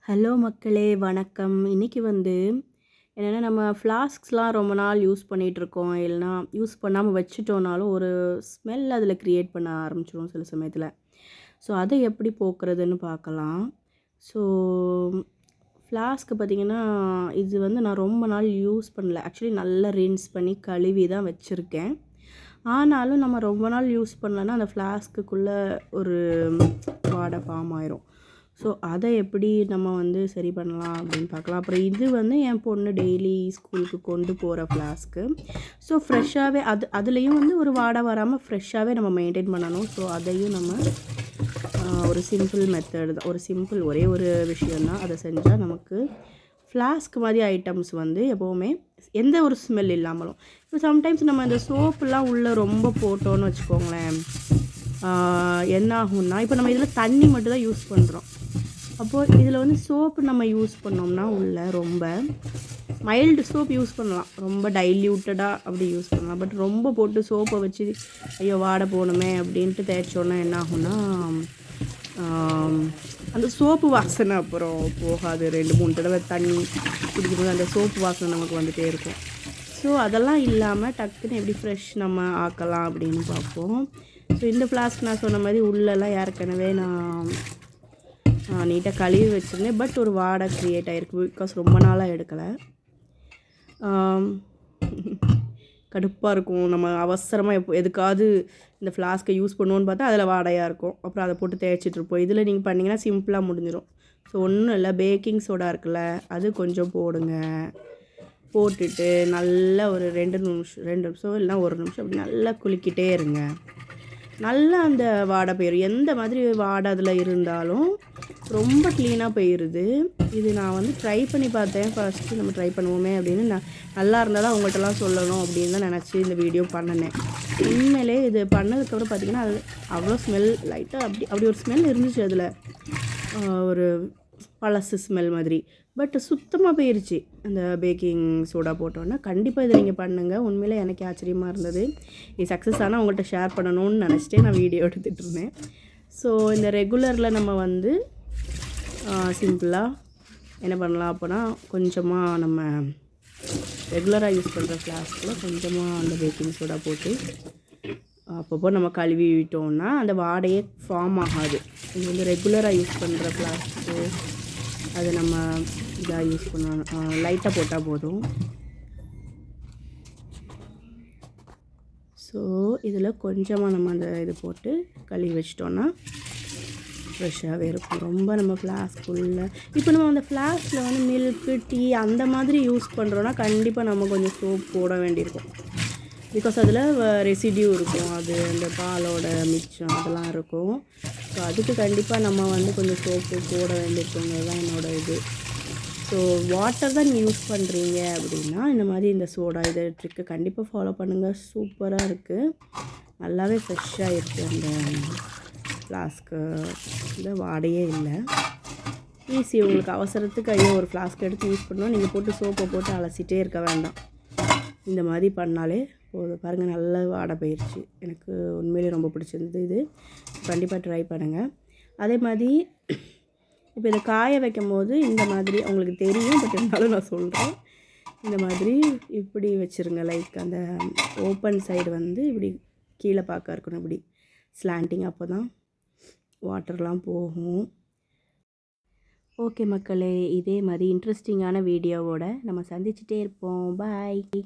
Hello மக்களே வணக்கம். இன்றைக்கி என்னென்னா நம்ம ஃப்ளாஸ்க்ஸ்லாம் ரொம்ப நாள் யூஸ் பண்ணிகிட்ருக்கோம், இல்லைனா யூஸ் பண்ணாமல் வச்சுட்டோனாலும் ஒரு ஸ்மெல் அதில் க்ரியேட் பண்ண ஆரம்பிச்சிடும் சில சமயத்தில். ஸோ அதை எப்படி போக்குறதுன்னு பார்க்கலாம். ஸோ ஃப்ளாஸ்க்கு பார்த்திங்கன்னா இது நான் ரொம்ப நாள் யூஸ் பண்ணல. ஆக்சுவலி நல்லா ரின்ஸ் பண்ணி கழுவி தான் வச்சுருக்கேன். ஆனாலும் நம்ம ரொம்ப நாள் யூஸ் பண்ணலன்னா அந்த ஃப்ளாஸ்க்குள்ளே ஒரு வாடை ஃபார்ம் ஆயிரும். ஸோ அதை எப்படி நம்ம சரி பண்ணலாம் அப்படின்னு பார்க்கலாம். அப்புறம் இது என் பொண்ணு டெய்லி ஸ்கூலுக்கு கொண்டு போகிற ஃப்ளாஸ்க்கு. ஸோ ஃப்ரெஷ்ஷாகவே அதுலேயும் ஒரு வாடை வராமல் ஃப்ரெஷ்ஷாகவே நம்ம மெயின்டைன் பண்ணணும். ஸோ அதையும் நம்ம ஒரு சிம்பிள் மெத்தட் தான், ஒரே ஒரு விஷயந்தான். அதை செஞ்சால் நமக்கு ஃப்ளாஸ்க் மாதிரி ஐட்டம்ஸ் எப்போவுமே எந்த ஒரு ஸ்மெல் இல்லாமலும். இப்போ சம்டைம்ஸ் நம்ம இந்த சோப்புலாம் உள்ளே ரொம்ப போட்டோன்னு வச்சுக்கோங்களேன், என்ன ஆகும்னா, இப்போ நம்ம இதில் தண்ணி மட்டும் தான் யூஸ் பண்ணுறோம். அப்போது இதில் சோப்பு நம்ம யூஸ் பண்ணோம்னா உள்ள ரொம்ப மைல்டு சோப் யூஸ் பண்ணலாம், ரொம்ப டைல்யூட்டடாக அப்படி யூஸ் பண்ணலாம். பட் ரொம்ப போட்டு சோப்பை வச்சு ஐயோ வாடை போகணுமே அப்படின்ட்டு தேய்ச்சோன்னா என்ன ஆகும்னா, அந்த சோப்பு வாசனை அப்புறம் போகாது. 2-3 தடவை தண்ணி குடிக்கும்போது அந்த சோப்பு வாசனை நமக்கு வந்துகிட்டே இருக்கும். ஸோ அதெல்லாம் இல்லாமல் டக்குன்னு எப்படி ஃப்ரெஷ் நம்ம ஆக்கலாம் அப்படின்னு பார்ப்போம். ஸோ இந்த ஃப்ளாஸ்க் நான் சொன்ன மாதிரி உள்ளெல்லாம் ஏற்கனவே நான் நீட்டாக கழுவி வச்சுருந்தேன். பட் ஒரு வாடை க்ரியேட் ஆகிருக்கு, பிகாஸ் ரொம்ப நாளாக எடுக்கலை. கடுப்பாக இருக்கும். நம்ம அவசரமாக எதுக்காவது இந்த ஃப்ளாஸ்க்கை யூஸ் பண்ணுவோன்னு பார்த்தா அதில் வாடையாக இருக்கும். அப்புறம் அதை போட்டு தேய்ச்சிட்ருப்போம். இதில் நீங்கள் பண்ணிங்கன்னா சிம்பிளாக முடிஞ்சிடும். ஸோ ஒன்றும் இல்லை, பேக்கிங் சோடா இருக்குல்ல, அது கொஞ்சம் போடுங்க. போட்டுட்டு நல்லா ஒரு 2 நிமிஷம் இல்லைனா 1 நிமிஷம் அப்படி நல்லா குலுக்கிட்டே இருங்க. நல்லா அந்த வாடை போயிடும். எந்த மாதிரி வாடை அதில் இருந்தாலும் ரொம்ப க்ளீனாக போயிடுது. இது நான் ட்ரை பண்ணி பார்த்தேன். ஃபஸ்ட்டு நம்ம ட்ரை பண்ணுவோமே அப்படின்னு நல்லா இருந்தால் தான் அவங்கள்ட்டலாம் சொல்லணும் அப்படின்னு தான் நினச்சி இந்த வீடியோ பண்ணினேன். உண்மையிலே இது பண்ணதுக்கப்புறம் பார்த்திங்கன்னா அது அவ்வளோ ஸ்மெல் லைட்டாக அப்படி ஒரு ஸ்மெல் இருந்துச்சு அதில், ஒரு பழசு ஸ்மெல் மாதிரி. பட் சுத்தமாக போயிடுச்சு அந்த பேக்கிங் சோடா போட்டோன்னா. கண்டிப்பாக இதை நீங்கள் பண்ணுங்கள். உண்மையிலே எனக்கு ஆச்சரியமாக இருந்தது. இது சக்ஸஸ் ஆனால் உங்கள்கிட்ட ஷேர் பண்ணணும்னு நினச்சிட்டே நான் வீடியோ எடுத்துகிட்டு இருந்தேன். ஸோ இந்த ரெகுலரில் நம்ம சிம்பிளாக என்ன பண்ணலாம் அப்போனா, கொஞ்சமாக நம்ம ரெகுலராக யூஸ் பண்ணுற ஃப்ளாஸ்கில் கொஞ்சமாக அந்த பேக்கிங் சோடா போட்டு அப்பப்போ நம்ம கழுவி விட்டோம்னா அந்த வாடையே ஃபார்ம் ஆகாது. இது ரெகுலராக யூஸ் பண்ணுற ஃப்ளாஸ்க்கு அதை நம்ம இதாக யூஸ் பண்ணணும், லைட்டாக போட்டால் போதும். ஸோ இதில் கொஞ்சமாக நம்ம அந்த இது போட்டு கழுவி வச்சிட்டோன்னா ஃப்ரெஷ்ஷாகவே இருக்கும். ரொம்ப நம்ம ஃப்ளாஸ்க்குள்ள இப்போ நம்ம அந்த ஃப்ளாஸ்கில் மில்க்கு டீ அந்த மாதிரி யூஸ் பண்ணுறோன்னா கண்டிப்பாக நம்ம கொஞ்சம் சோப் போட வேண்டியிருக்கும். பிகாஸ் அதில் ரெசிடியூ இருக்கும், அது அந்த பாலோட மிச்சம் அதெல்லாம் இருக்கும். ஸோ அதுக்கு கண்டிப்பாக நம்ம கொஞ்சம் சோப்பு போட வேண்டியிருக்குங்கிறது தான் என்னோடய இது. ஸோ வாட்டர் தான் நீங்கள் யூஸ் பண்ணுறீங்க அப்படின்னா இந்த மாதிரி இந்த சோடா இதை ட்ரிக்கை கண்டிப்பாக ஃபாலோ பண்ணுங்கள். சூப்பராக இருக்குது, நல்லாவே ஃப்ரெஷ்ஷாக இருக்குது. அந்த ஃப்ளாஸ்க்கு இந்த வாடையே இல்லை. ஈஸி, உங்களுக்கு அவசரத்துக்கு ஐயோ ஒரு ஃப்ளாஸ்க் எடுத்து யூஸ் பண்ணோம், நீங்கள் போட்டு சோப்பை போட்டு அலசிட்டே இருக்க வேண்டாம். இந்த மாதிரி பண்ணாலே போதும். பாருங்கள், நல்ல வாடை போயிடுச்சு. எனக்கு உண்மையிலே ரொம்ப பிடிச்சிருந்தது. இது கண்டிப்பாக ட்ரை பண்ணுங்கள். அதே மாதிரி இப்போ இதை காய வைக்கும் போது இந்த மாதிரி உங்களுக்கு தெரியும், பட் இருந்தாலும் நான் சொல்கிறேன். இந்த மாதிரி இப்படி வச்சுருங்க. லைக் அந்த ஓப்பன் சைடு இப்படி கீழே பார்க்க இருக்கணும், இப்படி ஸ்லாண்டிங், அப்போ தான் வாட்டர்லாம் போகும். ஓகே மக்களே, இதே மாதிரி இன்ட்ரெஸ்டிங்கான வீடியோவோட நம்ம சந்திச்சுட்டே இருப்போம். பாய்.